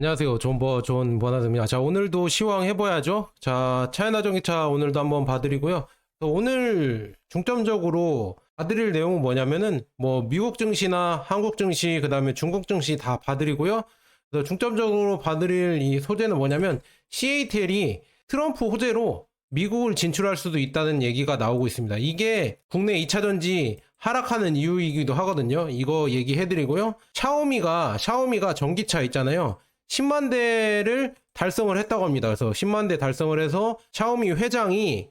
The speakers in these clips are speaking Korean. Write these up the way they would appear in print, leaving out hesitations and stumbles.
안녕하세요. 존 버나드입니다. 자, 오늘도 시황 해봐야죠. 자, 차이나 전기차 오늘도 한번 봐드리고요. 오늘 중점적으로 봐드릴 내용은 뭐냐면은, 미국 증시나 한국 증시, 그 다음에 중국 증시 다 봐드리고요. 그래서 중점적으로 봐드릴 이 소재는 뭐냐면, CATL이 트럼프 호재로 미국을 진출할 수도 있다는 얘기가 나오고 있습니다. 이게 국내 2차전지 하락하는 이유이기도 하거든요. 이거 얘기해드리고요. 샤오미가 전기차 있잖아요. 10만 대를 달성을 했다고 합니다. 그래서 10만 대 달성을 해서 샤오미 회장이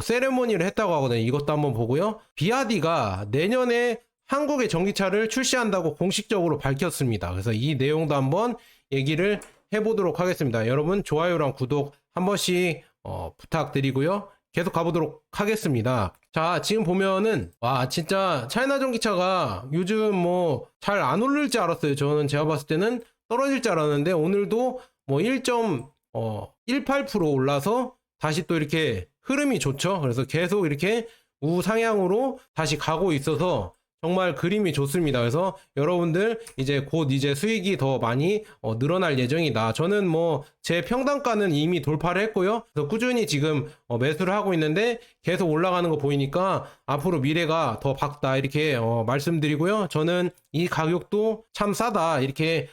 세레모니를 했다고 하거든요. 이것도 한번 보고요. 비아디가 내년에 한국의 전기차를 출시한다고 공식적으로 밝혔습니다. 그래서 이 내용도 한번 얘기를 해보도록 하겠습니다. 여러분 좋아요랑 구독 한 번씩 부탁드리고요. 계속 가보도록 하겠습니다. 자, 지금 보면은 와 진짜 차이나 전기차가 요즘 잘 안 오를 줄 알았어요. 저는 제가 봤을 때는 떨어질 줄 알았는데 오늘도 1.18% 올라서 다시 또 이렇게 흐름이 좋죠. 그래서 계속 이렇게 우상향으로 다시 가고 있어서 정말 그림이 좋습니다. 그래서 여러분들 곧 수익이 더 많이 늘어날 예정이다. 저는 제 평단가는 이미 돌파를 했고요. 그래서 꾸준히 지금 매수를 하고 있는데 계속 올라가는 거 보이니까 앞으로 미래가 더 밝다 이렇게 말씀드리고요. 저는 이 가격도 참 싸다 이렇게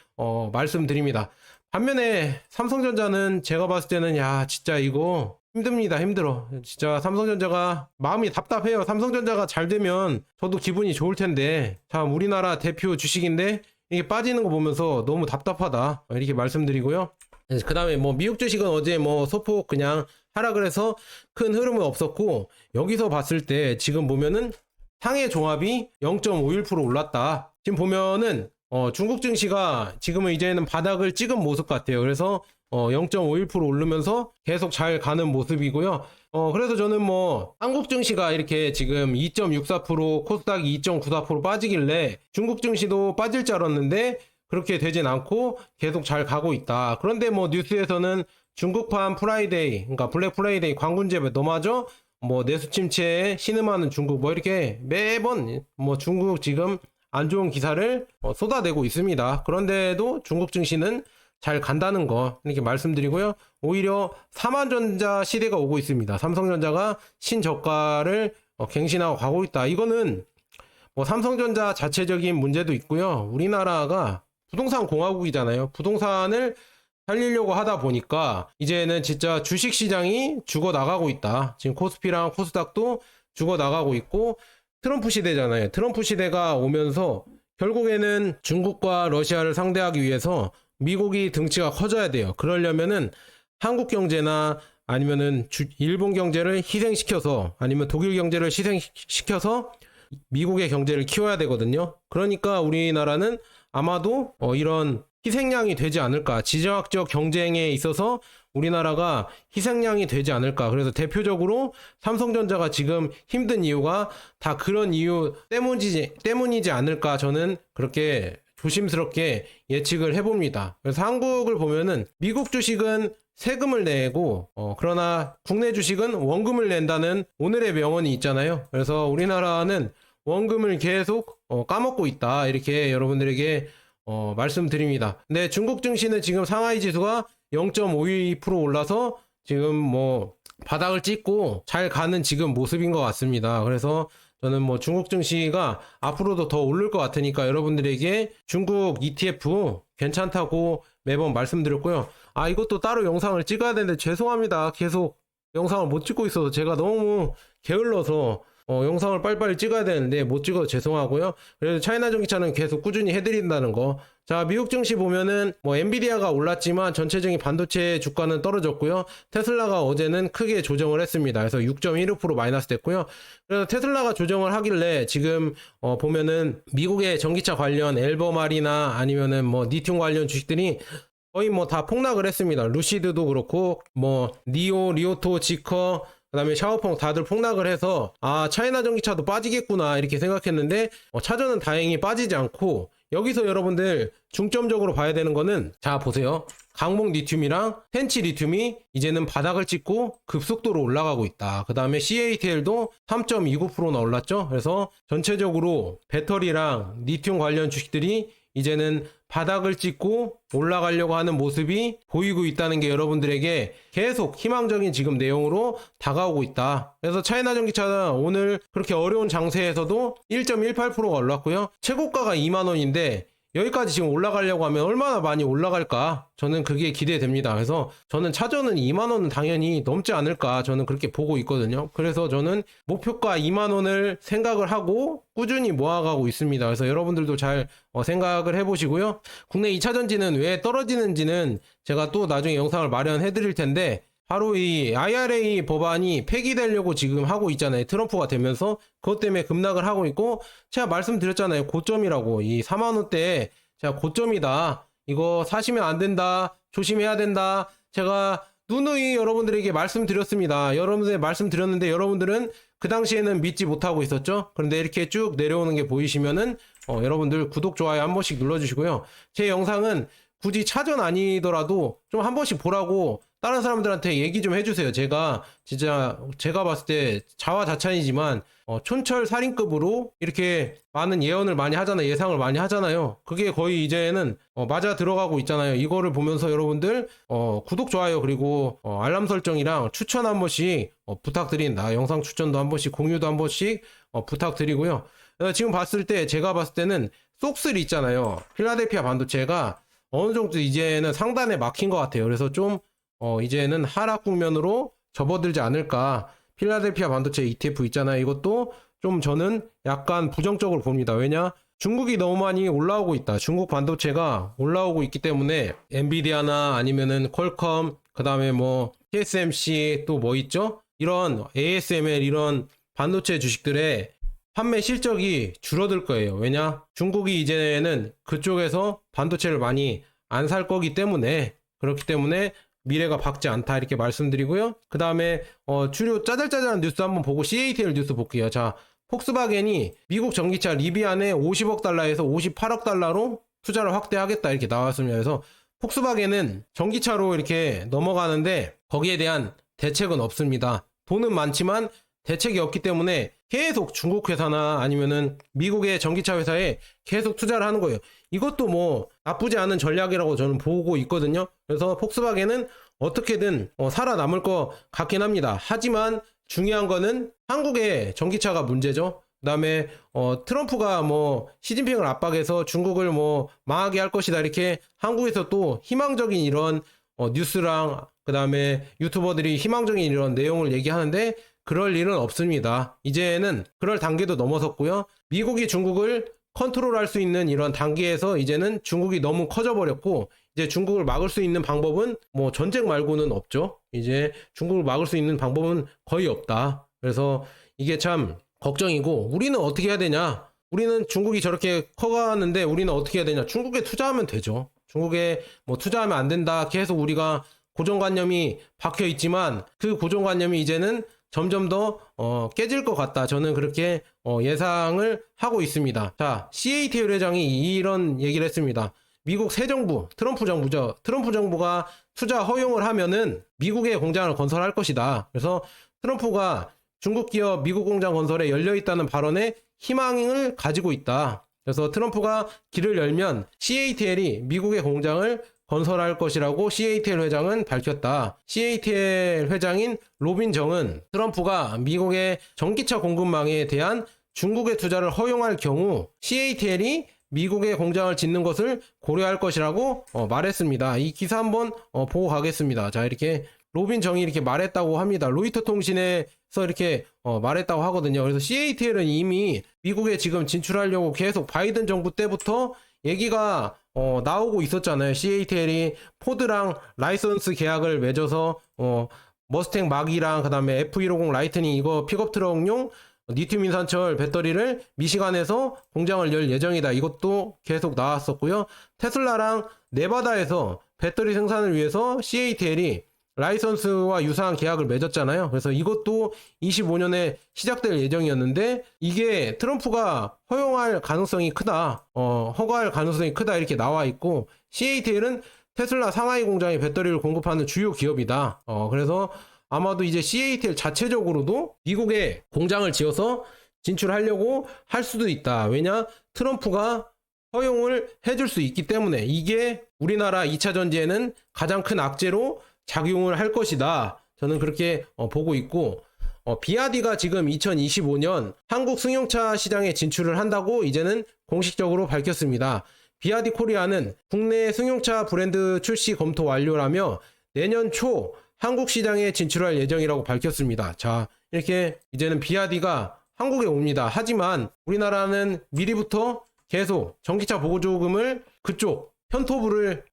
말씀드립니다. 반면에 삼성전자는 제가 봤을 때는 야 진짜 이거 힘듭니다. 힘들어. 진짜 삼성전자가 마음이 답답해요. 삼성전자가 잘 되면 저도 기분이 좋을 텐데 참 우리나라 대표 주식인데 이게 빠지는 거 보면서 너무 답답하다 이렇게 말씀드리고요. 그 다음에 미국 주식은 어제 소폭 그냥 하락을 해서 큰 흐름은 없었고, 여기서 봤을 때 지금 보면은 상해 종합이 0.51% 올랐다. 지금 보면은 중국 증시가 지금은 이제는 바닥을 찍은 모습 같아요. 그래서 0.51% 오르면서 계속 잘 가는 모습이고요. 그래서 저는 한국 증시가 이렇게 지금 2.64%, 코스닥이 2.94% 빠지길래 중국 증시도 빠질 줄 알았는데 그렇게 되진 않고 계속 잘 가고 있다. 그런데 뉴스에서는 중국판 프라이데이, 그러니까 블랙 프라이데이 광군제 너마저 내수 침체에 신음하는 중국 이렇게 매번 중국 지금 안 좋은 기사를 쏟아내고 있습니다. 그런데도 중국 증시는 잘 간다는 거 이렇게 말씀드리고요. 오히려 삼한전자 시대가 오고 있습니다. 삼성전자가 신저가를 갱신하고 가고 있다. 이거는 삼성전자 자체적인 문제도 있고요. 우리나라가 부동산 공화국이잖아요. 부동산을 살리려고 하다 보니까 이제는 진짜 주식시장이 죽어나가고 있다. 지금 코스피랑 코스닥도 죽어나가고 있고, 트럼프 시대잖아요. 트럼프 시대가 오면서 결국에는 중국과 러시아를 상대하기 위해서 미국이 등치가 커져야 돼요. 그러려면은 한국 경제나 아니면은 일본 경제를 희생시켜서, 아니면 독일 경제를 희생시켜서 미국의 경제를 키워야 되거든요. 그러니까 우리나라는 아마도 이런 희생양이 되지 않을까. 지정학적 경쟁에 있어서 우리나라가 희생양이 되지 않을까. 그래서 대표적으로 삼성전자가 지금 힘든 이유가 다 그런 이유 때문이지 않을까. 저는 그렇게 조심스럽게 예측을 해봅니다. 그래서 한국을 보면은 미국 주식은 세금을 내고 그러나 국내 주식은 원금을 낸다는 오늘의 명언이 있잖아요. 그래서 우리나라는 원금을 계속 까먹고 있다 이렇게 여러분들에게 말씀드립니다. 근데 중국 증시는 지금 상하이 지수가 0.52% 올라서 지금 바닥을 찍고 잘 가는 지금 모습인 것 같습니다. 그래서 저는 중국 증시가 앞으로도 더 오를 것 같으니까 여러분들에게 중국 ETF 괜찮다고 매번 말씀드렸고요. 이것도 따로 영상을 찍어야 되는데 죄송합니다. 계속 영상을 못 찍고 있어서 제가 너무 게을러서 영상을 빨리빨리 찍어야 되는데 못 찍어서 죄송하고요. 그래도 차이나 전기차는 계속 꾸준히 해드린다는 거. 자, 미국 증시 보면은 엔비디아가 올랐지만 전체적인 반도체 주가는 떨어졌고요. 테슬라가 어제는 크게 조정을 했습니다. 그래서 6.15% 마이너스 됐고요. 그래서 테슬라가 조정을 하길래 지금 보면은 미국의 전기차 관련 엘버말이나 아니면은 리튬 관련 주식들이 거의 다 폭락을 했습니다. 루시드도 그렇고 니오, 리오토, 지커, 그 다음에 샤오펑 다들 폭락을 해서 차이나 전기차도 빠지겠구나 이렇게 생각했는데 차저는 다행히 빠지지 않고, 여기서 여러분들 중점적으로 봐야 되는 거는 자 보세요. 강목 리튬이랑 텐치 리튬이 이제는 바닥을 찍고 급속도로 올라가고 있다. 그 다음에 CATL도 3.29%나 올랐죠. 그래서 전체적으로 배터리랑 리튬 관련 주식들이 이제는 바닥을 찍고 올라가려고 하는 모습이 보이고 있다는 게 여러분들에게 계속 희망적인 지금 내용으로 다가오고 있다. 그래서 차이나 전기차는 오늘 그렇게 어려운 장세에서도 1.18%가 올랐고요. 최고가가 2만원인데 여기까지 지금 올라가려고 하면 얼마나 많이 올라갈까? 저는 그게 기대됩니다. 그래서 저는 차저는 2만원은 당연히 넘지 않을까? 저는 그렇게 보고 있거든요. 그래서 저는 목표가 2만원을 생각을 하고 꾸준히 모아가고 있습니다. 그래서 여러분들도 잘 생각을 해보시고요. 국내 2차전지는 왜 떨어지는지는 제가 또 나중에 영상을 마련해 드릴 텐데, 바로 이 IRA 법안이 폐기되려고 지금 하고 있잖아요. 트럼프가 되면서 그것 때문에 급락을 하고 있고, 제가 말씀드렸잖아요. 고점이라고. 이 4만원대에 제가 고점이다. 이거 사시면 안 된다. 조심해야 된다. 제가 누누이 여러분들에게 말씀드렸습니다. 여러분들 말씀드렸는데 여러분들은 그 당시에는 믿지 못하고 있었죠. 그런데 이렇게 쭉 내려오는 게 보이시면은 여러분들 구독, 좋아요 한 번씩 눌러주시고요. 제 영상은 굳이 차전 아니더라도 좀 한 번씩 보라고 다른 사람들한테 얘기 좀 해주세요. 제가 진짜 제가 봤을 때 자화자찬이지만 촌철 살인급으로 이렇게 많은 예언을 많이 하잖아요. 예상을 많이 하잖아요. 그게 거의 이제는 맞아 들어가고 있잖아요. 이거를 보면서 여러분들 구독, 좋아요 그리고 알람 설정이랑 추천 한 번씩 부탁드린다. 영상 추천도 한 번씩, 공유도 한 번씩 부탁드리고요. 지금 봤을 때 제가 봤을 때는 속슬 있잖아요. 필라델피아 반도체가 어느 정도 이제는 상단에 막힌 것 같아요. 그래서 좀 이제는 하락 국면으로 접어들지 않을까. 필라델피아 반도체 ETF 있잖아요. 이것도 좀 저는 약간 부정적으로 봅니다. 왜냐? 중국이 너무 많이 올라오고 있다. 중국 반도체가 올라오고 있기 때문에 엔비디아나 아니면은 퀄컴, 그 다음에 뭐 TSMC 또 뭐 있죠? 이런 ASML 이런 반도체 주식들의 판매 실적이 줄어들 거예요. 왜냐? 중국이 이제는 그쪽에서 반도체를 많이 안 살 거기 때문에, 그렇기 때문에 미래가 밝지 않다 이렇게 말씀드리고요. 그 다음에 주요 짜잘짜잘한 뉴스 한번 보고 CATL 뉴스 볼게요. 자, 폭스바겐이 미국 전기차 리비안에 50억 달러에서 58억 달러로 투자를 확대하겠다 이렇게 나왔습니다. 그래서 폭스바겐은 전기차로 이렇게 넘어가는데 거기에 대한 대책은 없습니다. 돈은 많지만 대책이 없기 때문에 계속 중국 회사나 아니면은 미국의 전기차 회사에 계속 투자를 하는 거예요. 이것도 뭐 나쁘지 않은 전략이라고 저는 보고 있거든요. 그래서 폭스바겐은 어떻게든 살아남을 것 같긴 합니다. 하지만 중요한 거는 한국의 전기차가 문제죠. 그 다음에 트럼프가 뭐 시진핑을 압박해서 중국을 뭐 망하게 할 것이다 이렇게 한국에서 또 희망적인 이런 뉴스랑 그 다음에 유튜버들이 희망적인 이런 내용을 얘기하는데 그럴 일은 없습니다. 이제는 그럴 단계도 넘어섰고요. 미국이 중국을 컨트롤할 수 있는 이런 단계에서 이제는 중국이 너무 커져버렸고, 이제 중국을 막을 수 있는 방법은 뭐 전쟁 말고는 없죠. 이제 중국을 막을 수 있는 방법은 거의 없다. 그래서 이게 참 걱정이고, 우리는 어떻게 해야 되냐? 우리는 중국이 저렇게 커가는데 우리는 어떻게 해야 되냐? 중국에 투자하면 되죠. 중국에 뭐 투자하면 안 된다. 계속 우리가 고정관념이 박혀 있지만 그 고정관념이 이제는 점점 더 깨질 것 같다. 저는 그렇게 예상을 하고 있습니다. 자, CATL 회장이 이런 얘기를 했습니다. 미국 새 정부, 트럼프 정부죠. 트럼프 정부가 투자 허용을 하면은 미국의 공장을 건설할 것이다. 그래서 트럼프가 중국 기업 미국 공장 건설에 열려 있다는 발언에 희망을 가지고 있다. 그래서 트럼프가 길을 열면 CATL이 미국의 공장을 건설할 것이라고 CATL 회장은 밝혔다. CATL 회장인 로빈 정은 트럼프가 미국의 전기차 공급망에 대한 중국의 투자를 허용할 경우 CATL이 미국의 공장을 짓는 것을 고려할 것이라고 말했습니다. 이 기사 한번 보고 가겠습니다. 자, 이렇게 로빈 정이 이렇게 말했다고 합니다. 로이터 통신에서 이렇게 말했다고 하거든요. 그래서 CATL은 이미 미국에 지금 진출하려고 계속 바이든 정부 때부터 얘기가 나오고 있었잖아요. CATL이 포드랑 라이선스 계약을 맺어서 머스탱 마기랑 그 다음에 F150 라이트닝 이거 픽업 트럭용 리튬 인산철 배터리를 미시간에서 공장을 열 예정이다. 이것도 계속 나왔었고요. 테슬라랑 네바다에서 배터리 생산을 위해서 CATL이 라이선스와 유사한 계약을 맺었잖아요. 그래서 이것도 25년에 시작될 예정이었는데 이게 트럼프가 허용할 가능성이 크다, 허가할 가능성이 크다 이렇게 나와 있고, CATL은 테슬라 상하이 공장에 배터리를 공급하는 주요 기업이다. 그래서 아마도 이제 CATL 자체적으로도 미국에 공장을 지어서 진출하려고 할 수도 있다. 왜냐? 트럼프가 허용을 해줄 수 있기 때문에 이게 우리나라 2차 전지에는 가장 큰 악재로 작용을 할 것이다. 저는 그렇게 보고 있고, 비아디가 지금 2025년 한국 승용차 시장에 진출을 한다고 이제는 공식적으로 밝혔습니다. 비아디 코리아는 국내 승용차 브랜드 출시 검토 완료라며 내년 초 한국 시장에 진출할 예정이라고 밝혔습니다. 자, 이렇게 이제는 비아디가 한국에 옵니다. 하지만 우리나라는 미리부터 계속 전기차 보조금을 그쪽 편토부를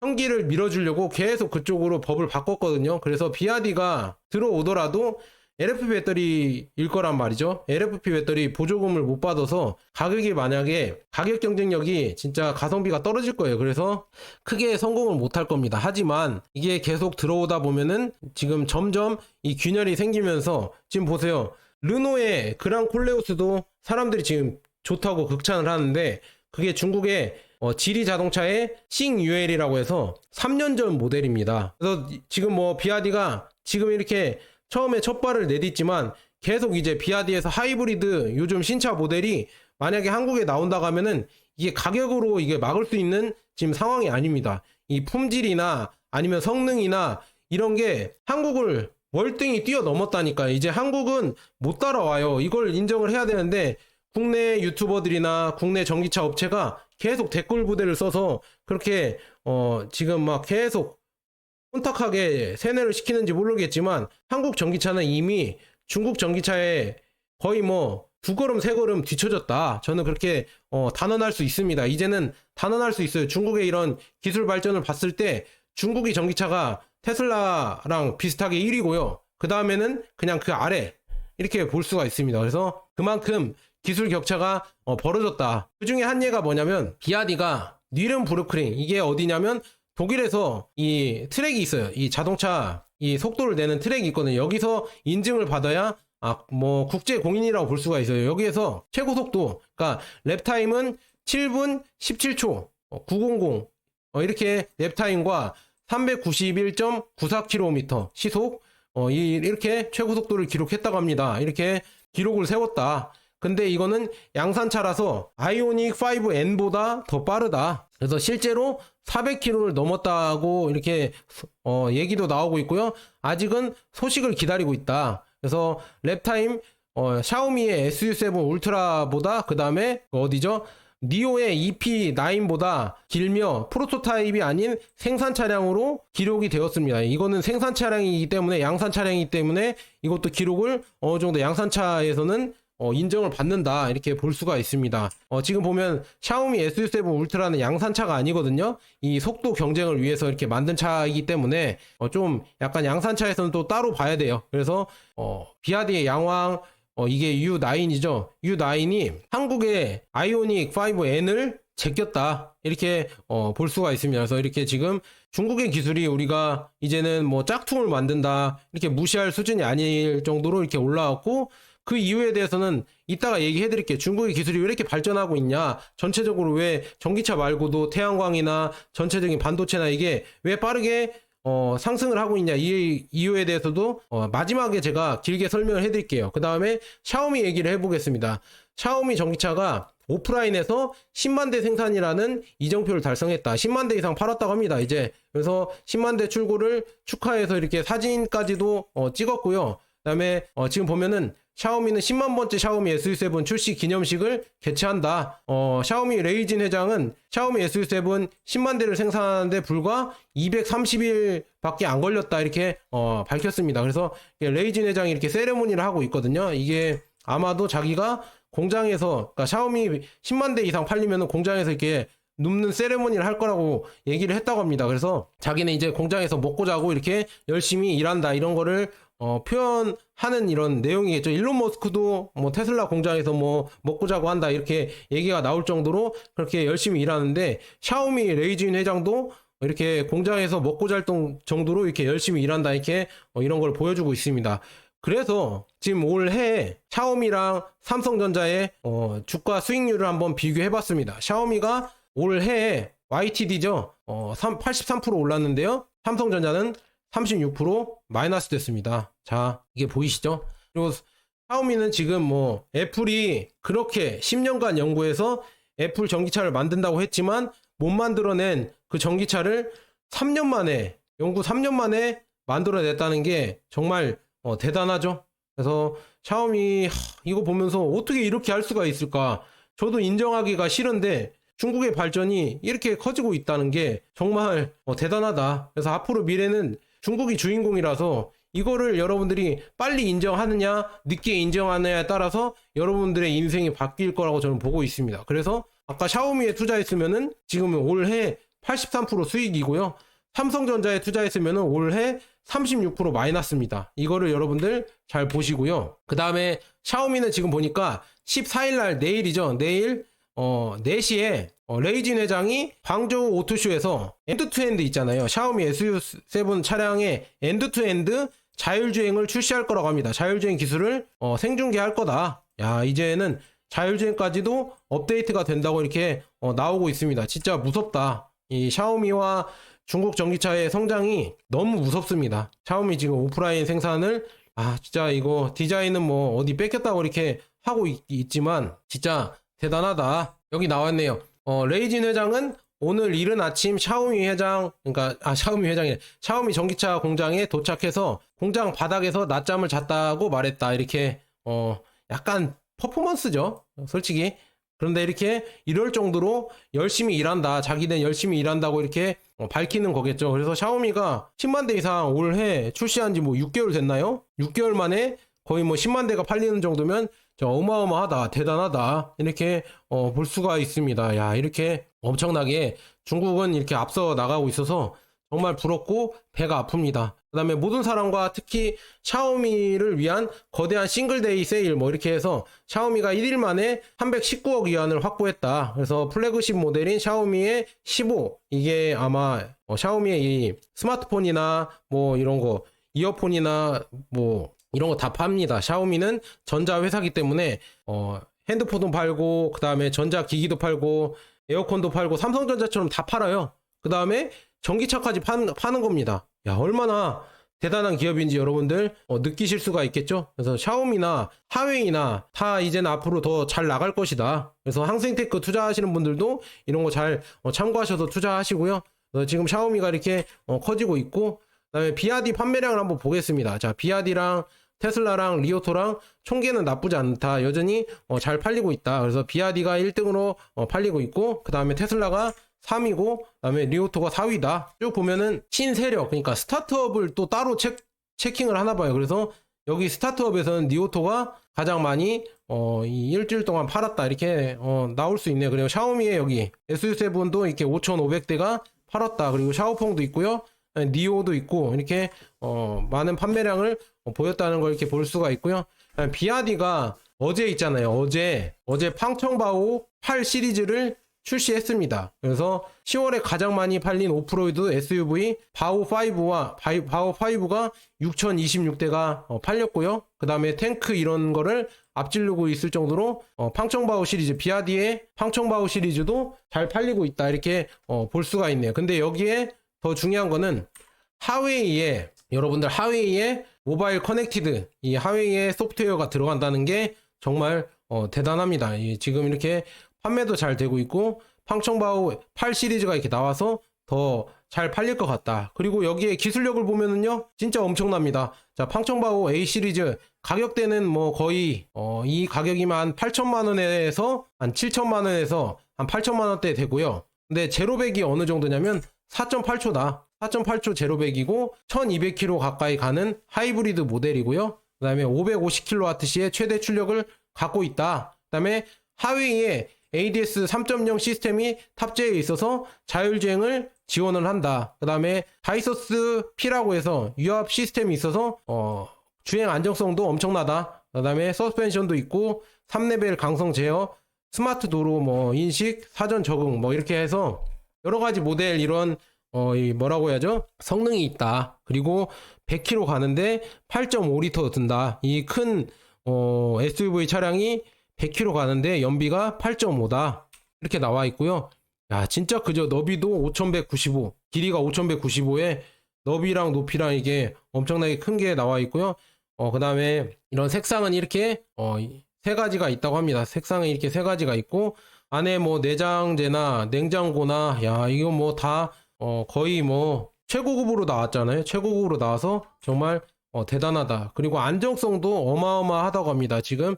현기를 밀어주려고 계속 그쪽으로 법을 바꿨거든요. 그래서 비아디가 들어오더라도 LFP 배터리일 거란 말이죠. LFP 배터리 보조금을 못 받아서 가격이 만약에 가격 경쟁력이 진짜 가성비가 떨어질 거예요. 그래서 크게 성공을 못 할 겁니다. 하지만 이게 계속 들어오다 보면은 지금 점점 이 균열이 생기면서 지금 보세요. 르노의 그랑 콜레오스도 사람들이 지금 좋다고 극찬을 하는데 그게 중국의 지리 자동차의 싱유엘이라고 해서 3년 전 모델입니다. 그래서 지금 뭐 비아디가 지금 이렇게 처음에 첫 발을 내딛지만 계속 이제 비아디에서 하이브리드 요즘 신차 모델이 만약에 한국에 나온다고 하면은 이게 가격으로 이게 막을 수 있는 지금 상황이 아닙니다. 이 품질이나 아니면 성능이나 이런 게 한국을 월등히 뛰어넘었다니까. 이제 한국은 못 따라와요. 이걸 인정을 해야 되는데 국내 유튜버들이나 국내 전기차 업체가 계속 댓글 부대를 써서 그렇게 지금 막 계속 혼탁하게 세뇌를 시키는지 모르겠지만 한국 전기차는 이미 중국 전기차에 거의 뭐 두 걸음 세 걸음 뒤쳐졌다. 저는 그렇게 단언할 수 있습니다. 이제는 단언할 수 있어요. 중국의 이런 기술 발전을 봤을 때 중국이 전기차가 테슬라랑 비슷하게 1위고요. 그 다음에는 그냥 그 아래 이렇게 볼 수가 있습니다. 그래서 그만큼 기술 격차가 벌어졌다. 그 중에 한 예가 뭐냐면 비아디가 뉘른부르크링, 이게 어디냐면 독일에서 이 트랙이 있어요. 이 자동차 이 속도를 내는 트랙이 있거든요. 여기서 인증을 받아야 뭐 국제 공인이라고 볼 수가 있어요. 여기에서 최고 속도, 그러니까 랩타임은 7분 17초 900 이렇게 랩타임과 391.94km 시속 이렇게 최고 속도를 기록했다고 합니다. 이렇게 기록을 세웠다. 근데 이거는 양산차라서 아이오닉 5N보다 더 빠르다. 그래서 실제로 400km를 넘었다고 이렇게 얘기도 나오고 있고요. 아직은 소식을 기다리고 있다. 그래서 랩타임 샤오미의 SU7 울트라보다 그 다음에 어디죠? 니오의 EP9보다 길며 프로토타입이 아닌 생산 차량으로 기록이 되었습니다. 이거는 생산 차량이기 때문에 양산 차량이기 때문에 이것도 기록을 어느 정도 양산차에서는 인정을 받는다 이렇게 볼 수가 있습니다. 지금 보면 샤오미 SU7 울트라는 양산차가 아니거든요. 이 속도 경쟁을 위해서 이렇게 만든 차이기 때문에 좀 약간 양산차에서는 또 따로 봐야 돼요. 그래서 비아디의 양왕 이게 U9이죠. U9이 한국의 아이오닉 5N을 제꼈다 이렇게 볼 수가 있습니다. 그래서 이렇게 지금 중국의 기술이 우리가 이제는 뭐 짝퉁을 만든다 이렇게 무시할 수준이 아닐 정도로 이렇게 올라왔고, 그 이유에 대해서는 이따가 얘기해 드릴게요. 중국의 기술이 왜 이렇게 발전하고 있냐, 전체적으로 왜 전기차 말고도 태양광이나 전체적인 반도체나 이게 왜 빠르게 상승을 하고 있냐, 이 이유에 대해서도 마지막에 제가 길게 설명을 해 드릴게요. 그 다음에 샤오미 얘기를 해보겠습니다. 샤오미 전기차가 오프라인에서 10만 대 생산이라는 이정표를 달성했다. 10만 대 이상 팔았다고 합니다. 이제 그래서 10만 대 출고를 축하해서 이렇게 사진까지도 찍었고요. 그 다음에 지금 보면은 샤오미는 10만 번째 샤오미 SU7 출시 기념식을 개최한다. 샤오미 레이진 회장은 샤오미 SU7 10만 대를 생산하는데 불과 230일밖에 안 걸렸다 이렇게 밝혔습니다. 그래서 레이진 회장이 이렇게 세레모니를 하고 있거든요. 이게 아마도 자기가 공장에서, 그러니까 샤오미 10만 대 이상 팔리면 공장에서 이렇게 눕는 세레모니를 할 거라고 얘기를 했다고 합니다. 그래서 자기는 이제 공장에서 먹고 자고 이렇게 열심히 일한다 이런 거를 표현하는 이런 내용이겠죠. 일론 머스크도 뭐 테슬라 공장에서 뭐 먹고 자고 한다 이렇게 얘기가 나올 정도로 그렇게 열심히 일하는데, 샤오미 레이진 회장도 이렇게 공장에서 먹고 잘 정도로 이렇게 열심히 일한다 이렇게 이런 걸 보여주고 있습니다. 그래서 지금 올해 샤오미랑 삼성전자의 주가 수익률을 한번 비교해 봤습니다. 샤오미가 올해 YTD죠. 83% 올랐는데요. 삼성전자는 36% 마이너스 됐습니다. 자, 이게 보이시죠? 그리고 샤오미는 지금 뭐 애플이 그렇게 10년간 연구해서 애플 전기차를 만든다고 했지만 못 만들어낸 그 전기차를 3년 만에, 연구 3년 만에 만들어냈다는 게 정말 대단하죠. 그래서 샤오미 이거 보면서 어떻게 이렇게 할 수가 있을까? 저도 인정하기가 싫은데 중국의 발전이 이렇게 커지고 있다는 게 정말 대단하다. 그래서 앞으로 미래는 중국이 주인공이라서 이거를 여러분들이 빨리 인정하느냐 늦게 인정하느냐에 따라서 여러분들의 인생이 바뀔 거라고 저는 보고 있습니다. 그래서 아까 샤오미에 투자했으면은 지금 올해 83% 수익이고요. 삼성전자에 투자했으면은 올해 36% 마이너스입니다. 이거를 여러분들 잘 보시고요. 그 다음에 샤오미는 지금 보니까 14일날 내일이죠. 내일 4시에 레이진 회장이 광저우 오토쇼에서 엔드투엔드 있잖아요. 샤오미 SU7 차량의 엔드투엔드 자율주행을 출시할 거라고 합니다. 자율주행 기술을 생중계할 거다. 야, 이제는 자율주행까지도 업데이트가 된다고 이렇게 나오고 있습니다. 진짜 무섭다. 이 샤오미와 중국 전기차의 성장이 너무 무섭습니다. 샤오미 지금 오프라인 생산을 진짜 이거 디자인은 뭐 어디 뺏겼다고 이렇게 하고 있지만 진짜 대단하다. 여기 나왔네요. 레이진 회장은 오늘 이른 아침 샤오미 전기차 공장에 도착해서 공장 바닥에서 낮잠을 잤다고 말했다. 이렇게 약간 퍼포먼스죠. 솔직히. 그런데 이렇게 이럴 정도로 열심히 일한다. 자기는 열심히 일한다고 이렇게 밝히는 거겠죠. 그래서 샤오미가 10만 대 이상 올해 출시한 지 뭐 6개월 됐나요? 6개월 만에 거의 뭐 10만 대가 팔리는 정도면 어마어마하다, 대단하다 이렇게 볼 수가 있습니다. 야, 이렇게 엄청나게 중국은 이렇게 앞서 나가고 있어서 정말 부럽고 배가 아픕니다. 그 다음에 모든 사람과 특히 샤오미를 위한 거대한 싱글데이 세일 뭐 이렇게 해서 샤오미가 1일 만에 319억 위안을 확보했다. 그래서 플래그십 모델인 샤오미의 15 이게 아마 샤오미의 이 스마트폰이나 뭐 이런 거 이어폰이나 뭐 이런 거 다 팝니다. 샤오미는 전자회사기 때문에 핸드폰도 팔고 그 다음에 전자기기도 팔고 에어컨도 팔고 삼성전자처럼 다 팔아요. 그 다음에 전기차까지 파는 겁니다. 야, 얼마나 대단한 기업인지 여러분들 느끼실 수가 있겠죠. 그래서 샤오미나 하웨이나 다 이제는 앞으로 더 잘 나갈 것이다. 그래서 항생테크 투자하시는 분들도 이런 거 잘 참고하셔서 투자하시고요. 지금 샤오미가 이렇게 커지고 있고 그 다음에 비아디 판매량을 한번 보겠습니다. 자, 비아디랑 테슬라랑 리오토랑 총계는 나쁘지 않다. 여전히 잘 팔리고 있다. 그래서 비아디가 1등으로 팔리고 있고 그 다음에 테슬라가 3위고 그 다음에 리오토가 4위다. 쭉 보면은 신세력 그러니까 스타트업을 또 따로 체킹을 하나 봐요. 그래서 여기 스타트업에서는 리오토가 가장 많이 이 일주일 동안 팔았다 이렇게 나올 수 있네요. 그리고 샤오미의 여기 SU7도 이렇게 5,500대가 팔았다. 그리고 샤오펑도 있고요. 니오도 있고 이렇게 많은 판매량을 보였다는 걸 이렇게 볼 수가 있고요. 비아디가 어제 있잖아요. 어제 팡청바오 8 시리즈를 출시했습니다. 그래서 10월에 가장 많이 팔린 오프로이드 SUV 바오5와 바오5가 6,026대가 팔렸고요. 그 다음에 탱크 이런 거를 앞지르고 있을 정도로 팡청바오 시리즈 비아디의 팡청바오 시리즈도 잘 팔리고 있다 이렇게 볼 수가 있네요. 근데 여기에 더 중요한 거는 여러분들 하웨이에 모바일 커넥티드 이 하웨이에 소프트웨어가 들어간다는 게 정말 대단합니다. 지금 이렇게 판매도 잘 되고 있고 팡청바오 8 시리즈가 이렇게 나와서 더 잘 팔릴 것 같다. 그리고 여기에 기술력을 보면은요 진짜 엄청납니다. 자, 팡청바오 A 시리즈 가격대는 뭐 거의 이 가격이면 한 8천만 원에서 한 7천만 원에서 한 8천만 원대 되고요. 근데 제로백이 어느 정도냐면 4.8초다. 4.8초 제로백이고 1200km 가까이 가는 하이브리드 모델이고요. 그 다음에 550kWh의 최대 출력을 갖고 있다. 그 다음에 하웨이에 ADS 3.0 시스템이 탑재해 있어서 자율주행을 지원을 한다. 그 다음에 다이서스 P라고 해서 유압 시스템이 있어서 주행 안정성도 엄청나다. 그 다음에 서스펜션도 있고 3레벨 강성 제어, 스마트 도로 뭐 인식, 사전 적응 뭐 이렇게 해서 여러 가지 모델 이런 뭐라고 해야죠? 성능이 있다. 그리고 100km 가는데 8.5리터 든다. 이 큰 SUV 차량이 100km 가는데 연비가 8.5다. 이렇게 나와 있고요. 야, 진짜 그저 너비도 5195, 길이가 5195에 너비랑 높이랑 이게 엄청나게 큰 게 나와 있고요. 그 다음에 이런 색상은 이렇게 세 가지가 있다고 합니다. 색상은 이렇게 세 가지가 있고 안에 뭐 내장재나 냉장고나, 야, 이거 뭐 다, 거의 뭐 최고급으로 나왔잖아요. 최고급으로 나와서 정말 대단하다. 그리고 안정성도 어마어마하다고 합니다. 지금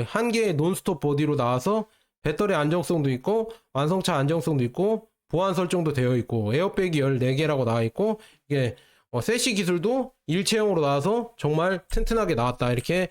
한 개의 논스톱 보디로 나와서 배터리 안정성도 있고 완성차 안정성도 있고 보안 설정도 되어 있고 에어백이 14개라고 나와 있고 이게 세시 기술도 일체형으로 나와서 정말 튼튼하게 나왔다. 이렇게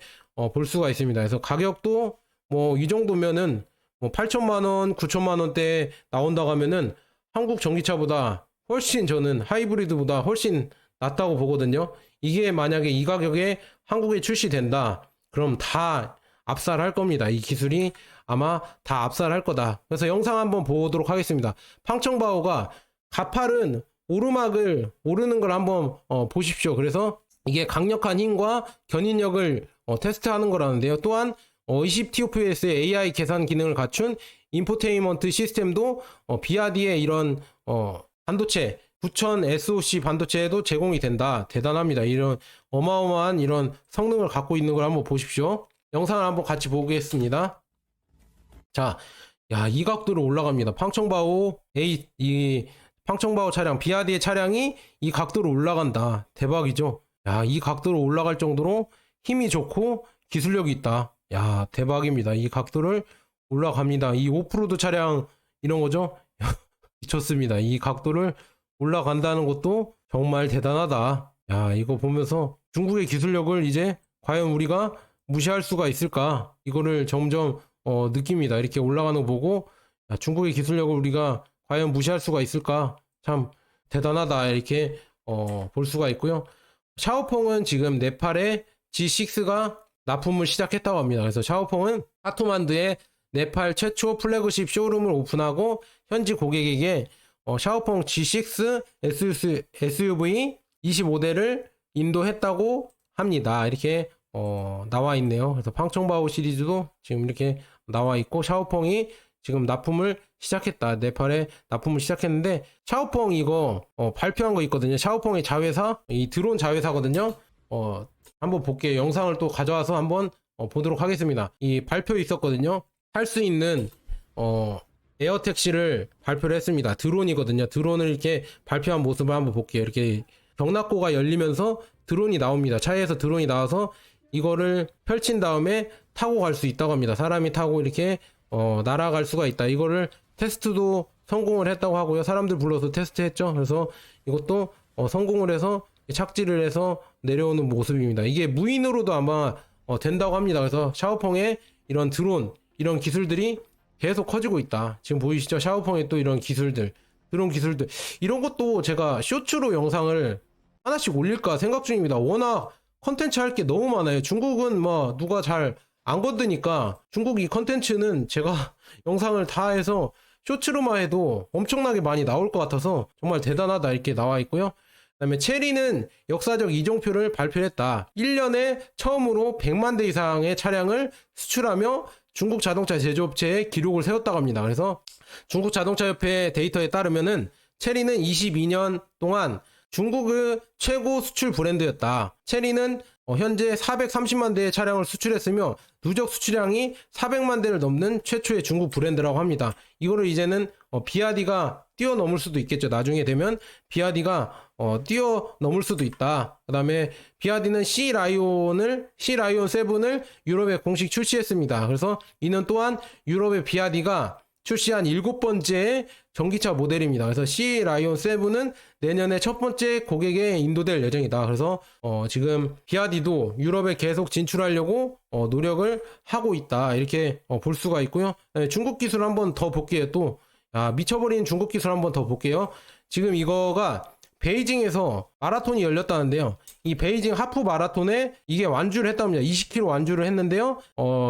볼 수가 있습니다. 그래서 가격도 뭐 이 정도면은 뭐 8천만 원, 9천만 원대에 나온다고 하면은 한국 전기차보다 훨씬 저는 하이브리드보다 훨씬 낫다고 보거든요. 이게 만약에 이 가격에 한국에 출시된다. 그럼 다 압살할 겁니다. 이 기술이 아마 다 압살할 거다. 그래서 영상 한번 보도록 하겠습니다. 팡청바오가 가파른 오르막을 오르는 걸 한번 보십시오. 그래서 이게 강력한 힘과 견인력을 테스트하는 거라는데요. 또한 20TOPS의 AI 계산 기능을 갖춘 인포테인먼트 시스템도 비아디의 이런 반도체 9000 SoC 반도체에도 제공이 된다. 대단합니다. 이런 어마어마한 이런 성능을 갖고 있는 걸 한번 보십시오. 영상을 한번 같이 보겠습니다. 자, 야, 이 각도로 올라갑니다. 팡청바오 이 팡청바오 차량, 비아디의 차량이 이 각도로 올라간다. 대박이죠. 야, 이 각도로 올라갈 정도로 힘이 좋고 기술력이 있다. 야, 대박입니다. 이 각도를 올라갑니다. 이 오프로드 차량 이런 거죠. 미쳤습니다. 이 각도를 올라간다는 것도 정말 대단하다. 야, 이거 보면서 중국의 기술력을 이제 과연 우리가 무시할 수가 있을까? 이거를 점점 느낍니다. 이렇게 올라가는 거 보고 야, 중국의 기술력을 우리가 과연 무시할 수가 있을까? 참 대단하다. 이렇게 볼 수가 있고요. 샤오펑은 지금 네팔에 G6가 납품을 시작했다고 합니다. 그래서 샤오펑은 카트만두에 네팔 최초 플래그십 쇼룸을 오픈하고 현지 고객에게 샤오펑 G6 SUV 25대를 인도했다고 합니다. 이렇게 나와 있네요. 그래서 팡청바오 시리즈도 지금 이렇게 나와 있고 샤오펑이 지금 납품을 시작했다. 네팔에 납품을 시작했는데 샤오펑 이거 발표한 거 있거든요. 샤오펑의 자회사, 이 드론 자회사거든요. 한번 볼게요. 영상을 또 가져와서 한번 보도록 하겠습니다. 이 발표 있었거든요. 탈 수 있는 에어택시를 발표를 했습니다. 드론이거든요. 드론을 이렇게 발표한 모습을 한번 볼게요. 이렇게 경납고가 열리면서 드론이 나옵니다. 차에서 드론이 나와서 이거를 펼친 다음에 타고 갈 수 있다고 합니다. 사람이 타고 이렇게 날아갈 수가 있다. 이거를 테스트도 성공을 했다고 하고요. 사람들 불러서 테스트했죠. 그래서 이것도 성공을 해서 착지를 해서 내려오는 모습입니다. 이게 무인으로도 아마 된다고 합니다. 그래서 샤오펑의 이런 드론 이런 기술들이 계속 커지고 있다. 지금 보이시죠? 샤오펑의 또 이런 기술들, 드론 기술들 이런 것도 제가 쇼츠로 영상을 하나씩 올릴까 생각 중입니다. 워낙 컨텐츠 할 게 너무 많아요. 중국은 뭐 누가 잘 안 건드니까 중국 이 컨텐츠는 제가 영상을 다 해서 쇼츠로만 해도 엄청나게 많이 나올 것 같아서 정말 대단하다 이렇게 나와 있고요. 그다음에 체리는 역사적 이종표를 발표했다. 1년에 처음으로 100만 대 이상의 차량을 수출하며 중국 자동차 제조업체에 기록을 세웠다고 합니다. 그래서 중국 자동차협회 데이터에 따르면은 체리는 22년 동안 중국의 최고 수출 브랜드였다. 체리는 현재 430만 대의 차량을 수출했으며 누적 수출량이 400만 대를 넘는 최초의 중국 브랜드라고 합니다. 이거를 이제는 비아디가 뛰어넘을 수도 있겠죠. 나중에 되면 비아디가 뛰어넘을 수도 있다. 그 다음에 비아디는 C-라이온 7을 유럽에 공식 출시했습니다. 그래서 이는 또한 유럽의 비아디가 출시한 7번째 전기차 모델입니다. 그래서 C-라이온 7은 내년에 첫 번째 고객에 인도될 예정이다. 그래서 지금 비아디도 유럽에 계속 진출하려고 노력을 하고 있다. 이렇게 볼 수가 있고요. 네, 중국 기술 한번 더 볼게요. 또 미쳐버린 중국 기술 한번 더 볼게요. 지금 이거가 베이징에서 마라톤이 열렸다는데요. 이 베이징 하프 마라톤에 이게 완주를 했답니다. 20km 완주를 했는데요.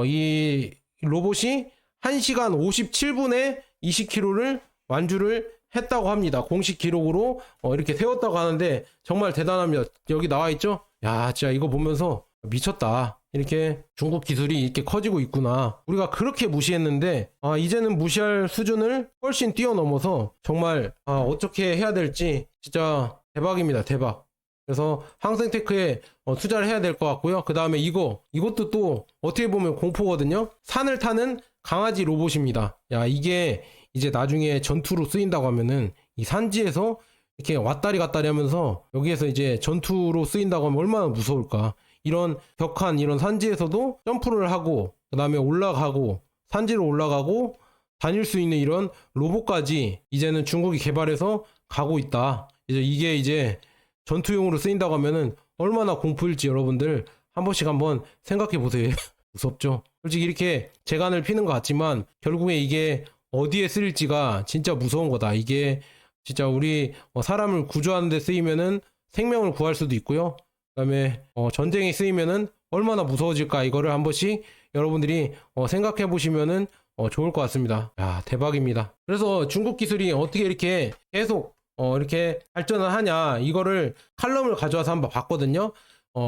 이 로봇이 1시간 57분에 20km를 완주를 했다고 합니다. 공식 기록으로 이렇게 세웠다고 하는데 정말 대단합니다. 여기 나와 있죠? 야, 진짜 이거 보면서 미쳤다. 이렇게 중국 기술이 이렇게 커지고 있구나. 우리가 그렇게 무시했는데 이제는 무시할 수준을 훨씬 뛰어넘어서 정말 어떻게 해야 될지 진짜 대박입니다. 대박. 그래서 항생테크에 투자를 해야 될 것 같고요. 그 다음에 이것도 또 어떻게 보면 공포거든요. 산을 타는 강아지 로봇입니다. 야, 이게 이제 나중에 전투로 쓰인다고 하면은 이 산지에서 이렇게 왔다리 갔다리 하면서 여기에서 이제 전투로 쓰인다고 하면 얼마나 무서울까. 이런 격한 이런 산지에서도 점프를 하고 그 다음에 올라가고 산지로 올라가고 다닐 수 있는 이런 로봇까지 이제는 중국이 개발해서 가고 있다. 이제 이게 이제 전투용으로 쓰인다고 하면은 얼마나 공포일지 여러분들 한 번씩 한번 생각해 보세요. 무섭죠? 솔직히 이렇게 재간을 피는 것 같지만 결국에 이게 어디에 쓰일지가 진짜 무서운 거다. 이게 진짜 우리 사람을 구조하는 데 쓰이면은 생명을 구할 수도 있고요. 그다음에 전쟁에 쓰이면은 얼마나 무서워질까 이거를 한 번씩 여러분들이 생각해 보시면은 좋을 것 같습니다. 야, 대박입니다. 그래서 중국 기술이 어떻게 이렇게 계속 이렇게 발전을 하냐 이거를 칼럼을 가져와서 한번 봤거든요.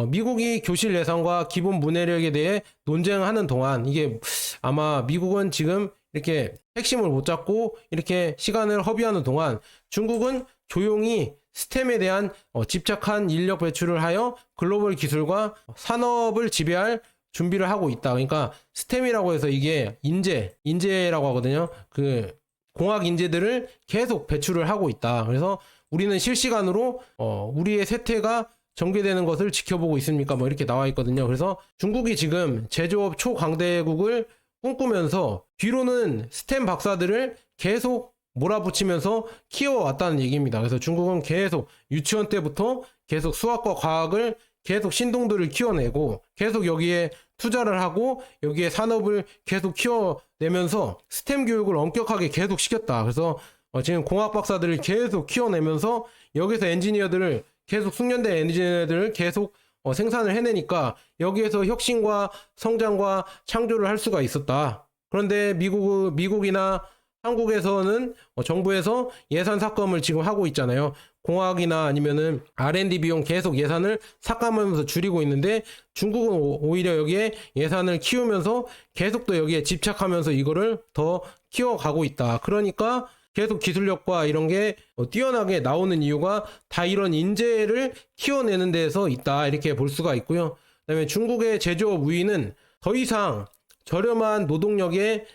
미국이 교실 예산과 기본 문해력에 대해 논쟁하는 동안 이게 아마 미국은 지금 이렇게 핵심을 못 잡고 이렇게 시간을 허비하는 동안 중국은 조용히 스템에 대한 집착한 인력 배출을 하여 글로벌 기술과 산업을 지배할 준비를 하고 있다. 그러니까 스템이라고 해서 이게 인재라고 하거든요. 그 공학 인재들을 계속 배출을 하고 있다. 그래서 우리는 실시간으로 우리의 세태가 전개되는 것을 지켜보고 있습니까? 뭐 이렇게 나와 있거든요. 그래서 중국이 지금 제조업 초강대국을 꿈꾸면서 뒤로는 스템 박사들을 계속 몰아붙이면서 키워왔다는 얘기입니다. 그래서 중국은 계속 유치원 때부터 계속 수학과 과학을 계속 신동들을 키워내고 계속 여기에 투자를 하고 여기에 산업을 계속 키워내면서 스템 교육을 엄격하게 계속 시켰다. 그래서 지금 공학 박사들을 계속 키워내면서 여기서 엔지니어들을 계속 숙련된 엔지니어들을 계속 생산을 해내니까 여기에서 혁신과 성장과 창조를 할 수가 있었다. 그런데 미국이나 한국에서는 정부에서 예산 삭감을 지금 하고 있잖아요. 공학이나 아니면은 R&D 비용 계속 예산을 삭감하면서 줄이고 있는데 중국은 오히려 여기에 예산을 키우면서 계속 또 여기에 집착하면서 이거를 더 키워가고 있다. 그러니까 계속 기술력과 이런 게 뛰어나게 나오는 이유가 다 이런 인재를 키워내는 데서 있다. 이렇게 볼 수가 있고요. 그다음에 중국의 제조업 우위는 더 이상 저렴한 노동력에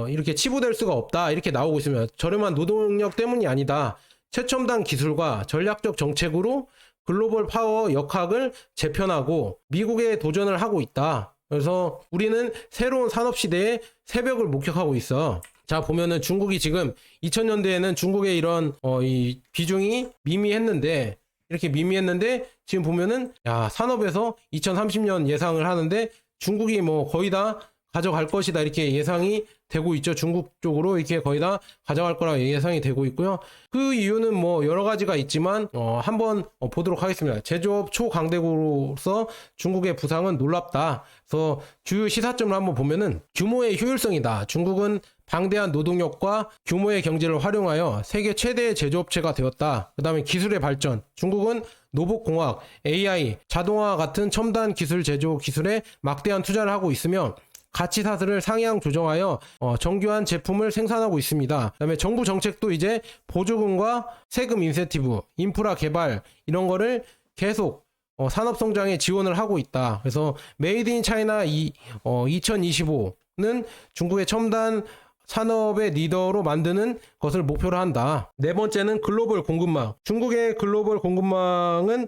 이렇게 치부될 수가 없다. 이렇게 나오고 있으면 저렴한 노동력 때문이 아니다. 최첨단 기술과 전략적 정책으로 글로벌 파워 역학을 재편하고 미국에 도전을 하고 있다. 그래서 우리는 새로운 산업 시대의 새벽을 목격하고 있어. 자, 보면은 중국이 지금 2000년대에는 중국의 이런 이 비중이 미미했는데 이렇게 미미했는데 지금 보면은 야, 산업에서 2030년 예상을 하는데 중국이 뭐 거의 다 가져갈 것이다 이렇게 예상이 되고 있죠. 중국 쪽으로 이렇게 거의 다 가져갈 거라 예상이 되고 있고요. 그 이유는 뭐 여러 가지가 있지만 한번 보도록 하겠습니다. 제조업 초강대국으로서 중국의 부상은 놀랍다. 그래서 주요 시사점을 한번 보면은 규모의 효율성이다. 중국은 방대한 노동력과 규모의 경제를 활용하여 세계 최대의 제조업체가 되었다. 그 다음에 기술의 발전. 중국은 로봇공학, AI, 자동화 같은 첨단 기술 제조 기술에 막대한 투자를 하고 있으며 가치 사슬을 상향 조정하여 정교한 제품을 생산하고 있습니다. 그다음에 정부 정책도 이제 보조금과 세금 인센티브, 인프라 개발 이런 거를 계속 산업 성장에 지원을 하고 있다. 그래서 메이드 인 차이나 2025는 중국의 첨단 산업의 리더로 만드는 것을 목표로 한다. 네 번째는 글로벌 공급망. 중국의 글로벌 공급망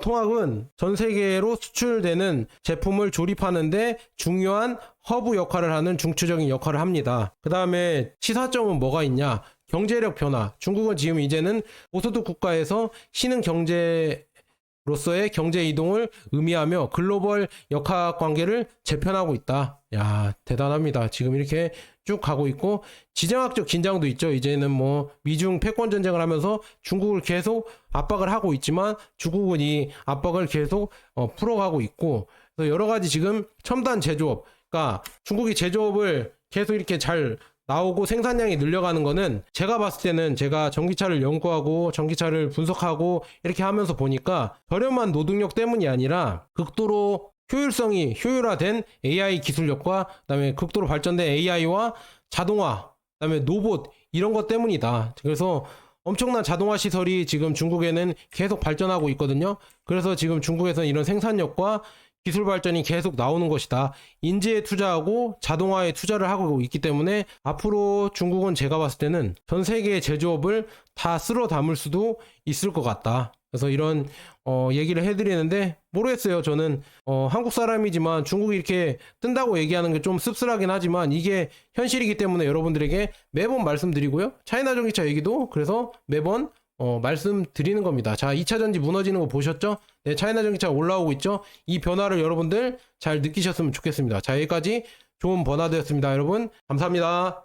통합은 전 세계로 수출되는 제품을 조립하는데 중요한 허브 역할을 하는 중추적인 역할을 합니다. 그 다음에 시사점은 뭐가 있냐? 경제력 변화. 중국은 지금 이제는 고소득 국가에서 신흥 경제로서의 경제 이동을 의미하며 글로벌 역학 관계를 재편하고 있다. 야, 대단합니다. 지금 이렇게 쭉 가고 있고 지정학적 긴장도 있죠. 이제는 뭐 미중 패권 전쟁을 하면서 중국을 계속 압박을 하고 있지만 중국은 이 압박을 계속 풀어가고 있고 그래서 여러 가지 지금 첨단 제조업, 그러니까 중국이 제조업을 계속 이렇게 잘 나오고 생산량이 늘려가는 거는 제가 봤을 때는 제가 전기차를 연구하고 전기차를 분석하고 이렇게 하면서 보니까 저렴한 노동력 때문이 아니라 극도로 효율성이 효율화된 AI 기술력과 그다음에 극도로 발전된 AI와 자동화, 그다음에 로봇 이런 것 때문이다. 그래서 엄청난 자동화 시설이 지금 중국에는 계속 발전하고 있거든요. 그래서 지금 중국에서는 이런 생산력과 기술 발전이 계속 나오는 것이다. 인재에 투자하고 자동화에 투자를 하고 있기 때문에 앞으로 중국은 제가 봤을 때는 전 세계의 제조업을 다 쓸어 담을 수도 있을 것 같다. 그래서 이런 얘기를 해드리는데 모르겠어요. 저는 한국 사람이지만 중국이 이렇게 뜬다고 얘기하는 게 좀 씁쓸하긴 하지만 이게 현실이기 때문에 여러분들에게 매번 말씀드리고요. 차이나 전기차 얘기도 그래서 매번 말씀드리는 겁니다. 자, 2차 전지 무너지는 거 보셨죠? 네, 차이나 전기차 올라오고 있죠? 이 변화를 여러분들 잘 느끼셨으면 좋겠습니다. 자, 여기까지 좋은 버나드였습니다. 여러분, 감사합니다.